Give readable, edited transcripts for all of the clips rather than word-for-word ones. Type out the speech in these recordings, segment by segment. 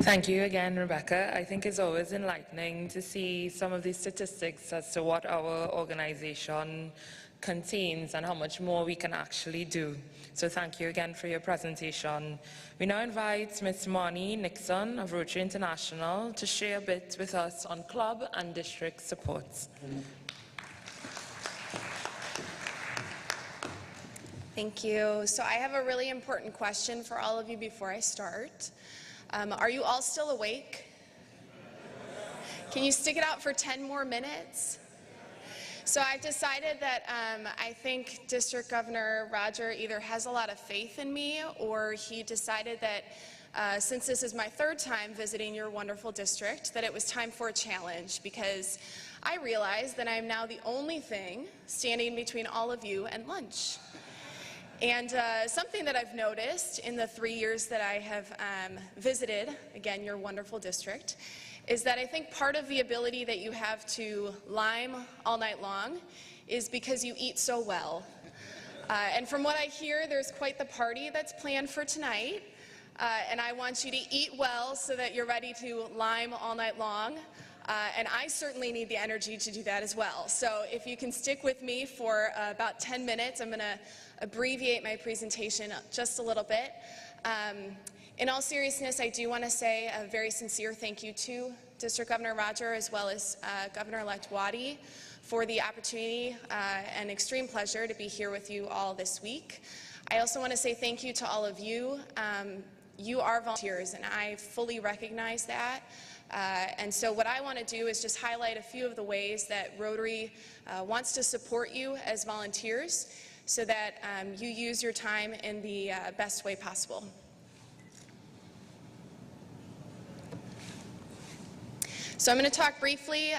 Thank you again, Rebecca. I think it's always enlightening to see some of these statistics as to what our organization contains and how much more we can actually do. So thank you again for your presentation. We now invite Ms. Marni Nixon of Rotary International to share a bit with us on club and district supports. Thank you. So I have a really important question for all of you before I start. Are you all still awake? Can you stick it out for 10 more minutes? So I've decided that I think District Governor Roger either has a lot of faith in me, or he decided that since this is my third time visiting your wonderful district, that it was time for a challenge, because I realized that I am now the only thing standing between all of you and lunch. And something that I've noticed in the 3 years that I have visited, again, your wonderful district, is that I think part of the ability that you have to lime all night long is because you eat so well. And from what I hear, there's quite the party that's planned for tonight. And I want you to eat well so that you're ready to lime all night long. And I certainly need the energy to do that as well. So if you can stick with me for about 10 minutes, I'm going to abbreviate my presentation just a little bit. In all seriousness, I do want to say a very sincere thank you to District Governor Roger as well as Governor-elect Wadi for the opportunity and extreme pleasure to be here with you all this week. I also want to say thank you to all of you. You are volunteers, and I fully recognize that. And so what I want to do is just highlight a few of the ways that Rotary wants to support you as volunteers so that you use your time in the best way possible. So I'm going to talk briefly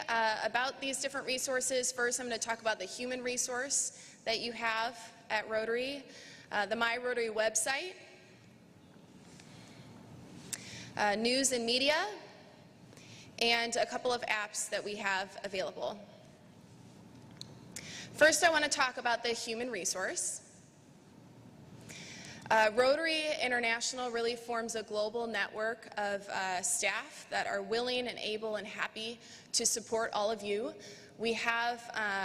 about these different resources. First, I'm going to talk about the human resource that you have at Rotary, the My Rotary website, news and media, and a couple of apps that we have available. First, I want to talk about the human resource. Rotary International really forms a global network of staff that are willing and able and happy to support all of you. We have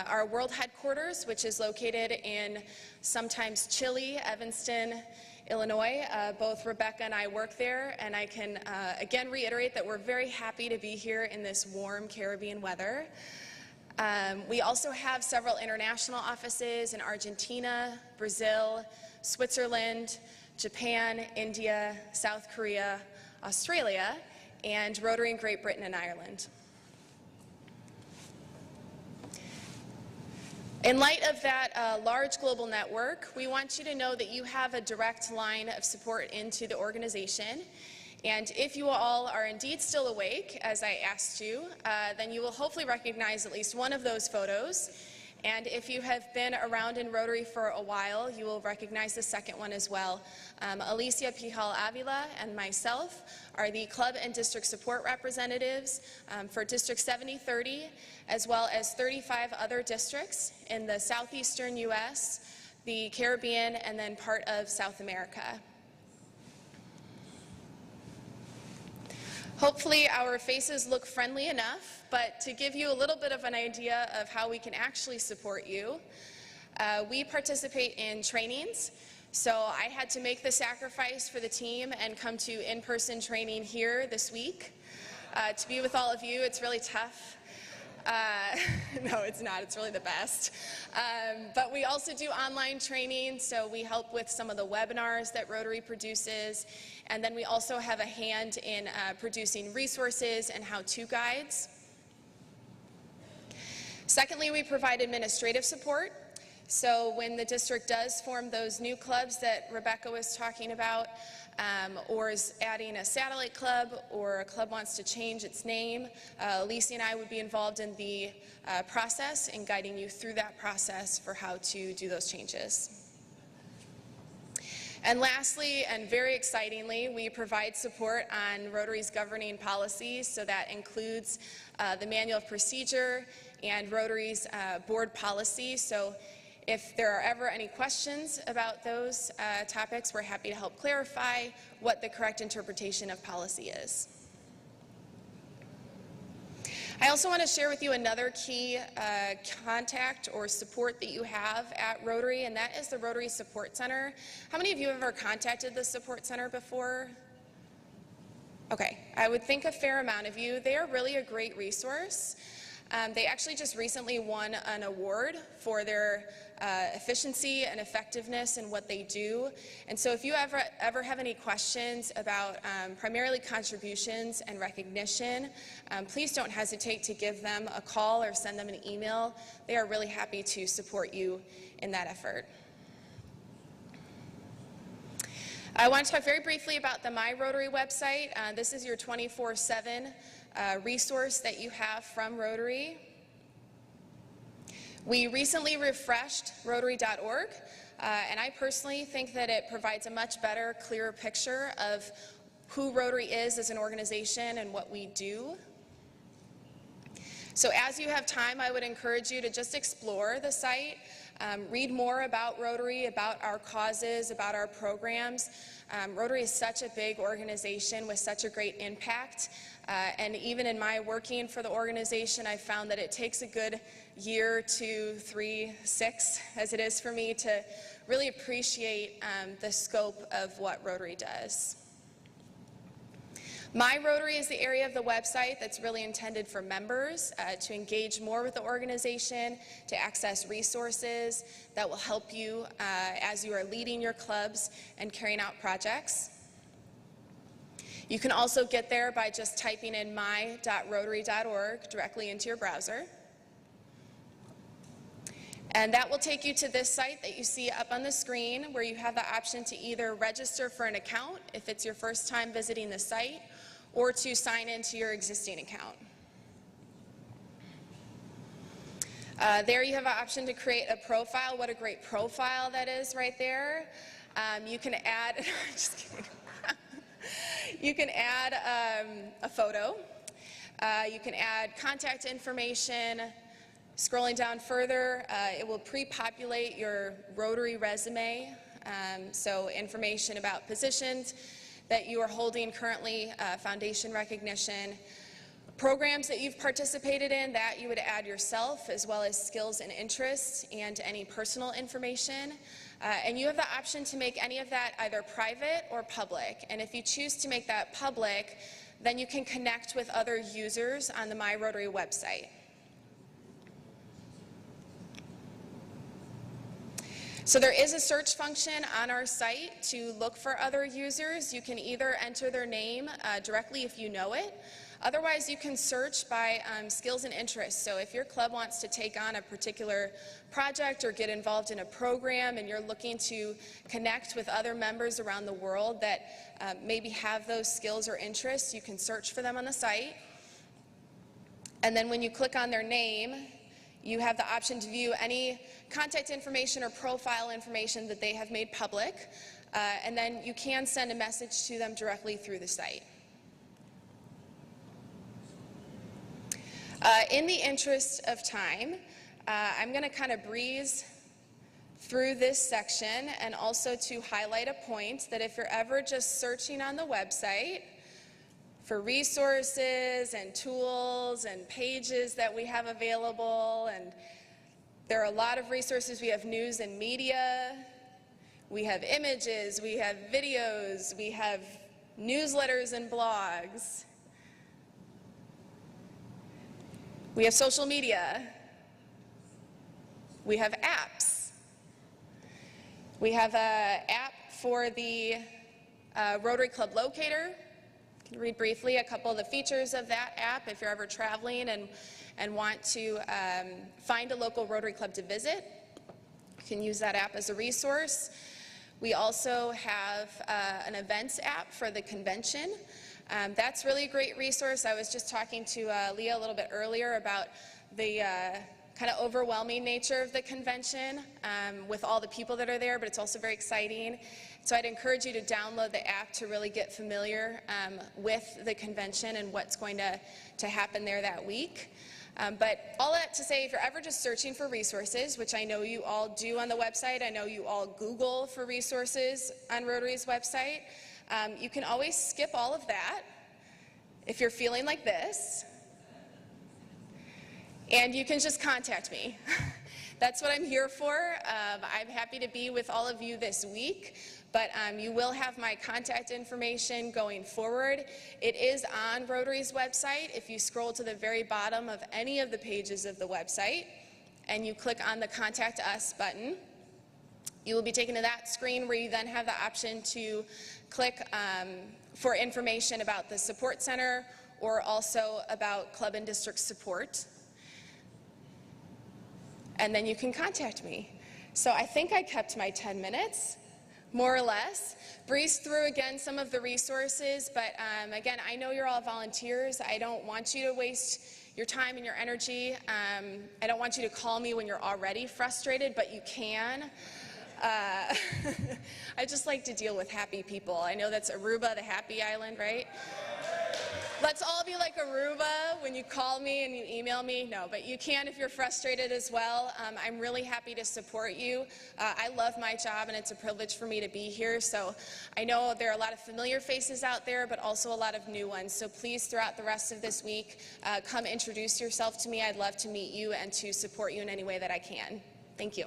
our world headquarters, which is located in sometimes chilly Evanston, Illinois. Both Rebecca and I work there, and I can again reiterate that we're very happy to be here in this warm Caribbean weather. We also have several international offices in Argentina, Brazil, Switzerland, Japan, India, South Korea, Australia, and Rotary in Great Britain and Ireland. In light of that large global network, we want you to know that you have a direct line of support into the organization. And if you all are indeed still awake, as I asked you, then you will hopefully recognize at least one of those photos. And if you have been around in Rotary for a while, you will recognize the second one as well. Alicia Pijal Avila and myself are the club and district support representatives for District 7030, as well as 35 other districts in the southeastern U.S., the Caribbean, and then part of South America. Hopefully our faces look friendly enough, but to give you a little bit of an idea of how we can actually support you, we participate in trainings. So I had to make the sacrifice for the team and come to in-person training here this week. To be with all of you, it's really tough. No, it's not. It's really the best. But we also do online training, so we help with some of the webinars that Rotary produces. And then we also have a hand in producing resources and how-to guides. Secondly, we provide administrative support. So when the district does form those new clubs that Rebecca was talking about, or is adding a satellite club, or a club wants to change its name, Alicia and I would be involved in the process and guiding you through that process for how to do those changes. And lastly, and very excitingly, we provide support on Rotary's governing policies, so that includes the manual of procedure and Rotary's board policy. So if there are ever any questions about those topics, we're happy to help clarify what the correct interpretation of policy is. I also want to share with you another key contact or support that you have at Rotary, and that is the Rotary Support Center. How many of you have ever contacted the Support Center before? Okay, I would think a fair amount of you. They are really a great resource. They actually just recently won an award for their efficiency and effectiveness in what they do. And so if you ever have any questions about primarily contributions and recognition, please don't hesitate to give them a call or send them an email. They are really happy to support you in that effort. I want to talk very briefly about the My Rotary website. This is your 24/7 resource that you have from Rotary. We recently refreshed Rotary.org, and I personally think that it provides a much better, clearer picture of who Rotary is as an organization and what we do. So as you have time, I would encourage you to just explore the site, read more about Rotary, about our causes, about our programs. Rotary is such a big organization with such a great impact, and even in my working for the organization, I found that it takes a good year, 2, 3, 6, as it is for me, to really appreciate the scope of what Rotary does. My Rotary is the area of the website that's really intended for members to engage more with the organization, to access resources that will help you as you are leading your clubs and carrying out projects. You can also get there by just typing in my.rotary.org directly into your browser. And that will take you to this site that you see up on the screen, where you have the option to either register for an account if it's your first time visiting the site, or to sign into your existing account. There you have an option to create a profile. What a great profile that is right there. You can add, just kidding. You can add a photo. You can add contact information. Scrolling down further, it will pre-populate your Rotary resume, so information about positions that you are holding currently, foundation recognition, programs that you've participated in that you would add yourself, as well as skills and interests and any personal information. And you have the option to make any of that either private or public. And if you choose to make that public, then you can connect with other users on the My Rotary website. So there is a search function on our site to look for other users. You can either enter their name directly if you know it. Otherwise, you can search by skills and interests. So if your club wants to take on a particular project or get involved in a program and you're looking to connect with other members around the world that maybe have those skills or interests, you can search for them on the site. And then when you click on their name, you have the option to view any contact information or profile information that they have made public, and then you can send a message to them directly through the site. In the interest of time, I'm going to kind of breeze through this section and also to highlight a point that if you're ever just searching on the website for resources and tools and pages that we have available, and there are a lot of resources. We have news and media, we have images, we have videos, we have newsletters and blogs, we have social media, we have apps. We have an app for the Rotary Club Locator. I can read briefly a couple of the features of that app if you're ever traveling and want to find a local Rotary Club to visit. You can use that app as a resource. We also have an events app for the convention. That's really a great resource. I was just talking to Leah a little bit earlier about the kind of overwhelming nature of the convention with all the people that are there, but it's also very exciting. So I'd encourage you to download the app to really get familiar with the convention and what's going to happen there that week. But all that to say, if you're ever just searching for resources, which I know you all do on the website, I know you all Google for resources on Rotary's website, you can always skip all of that if you're feeling like this And you can just contact me. That's what I'm here for. I'm happy to be with all of you this week, but you will have my contact information going forward. It is on Rotary's website. If you scroll to the very bottom of any of the pages of the website and you click on the Contact Us button, you will be taken to that screen where you then have the option to click for information about the support center or also about club and district support. And then you can contact me. So I think I kept my 10 minutes, more or less. Breezed through again some of the resources, but again, I know you're all volunteers. I don't want you to waste your time and your energy. I don't want you to call me when you're already frustrated, but you can. I just like to deal with happy people. I know that's Aruba, the happy island, right? Let's all be like Aruba when you call me and you email me. No, but you can if you're frustrated as well. I'm really happy to support you. I love my job and it's a privilege for me to be here. So I know there are a lot of familiar faces out there, but also a lot of new ones. So please, throughout the rest of this week, come introduce yourself to me. I'd love to meet you and to support you in any way that I can. Thank you.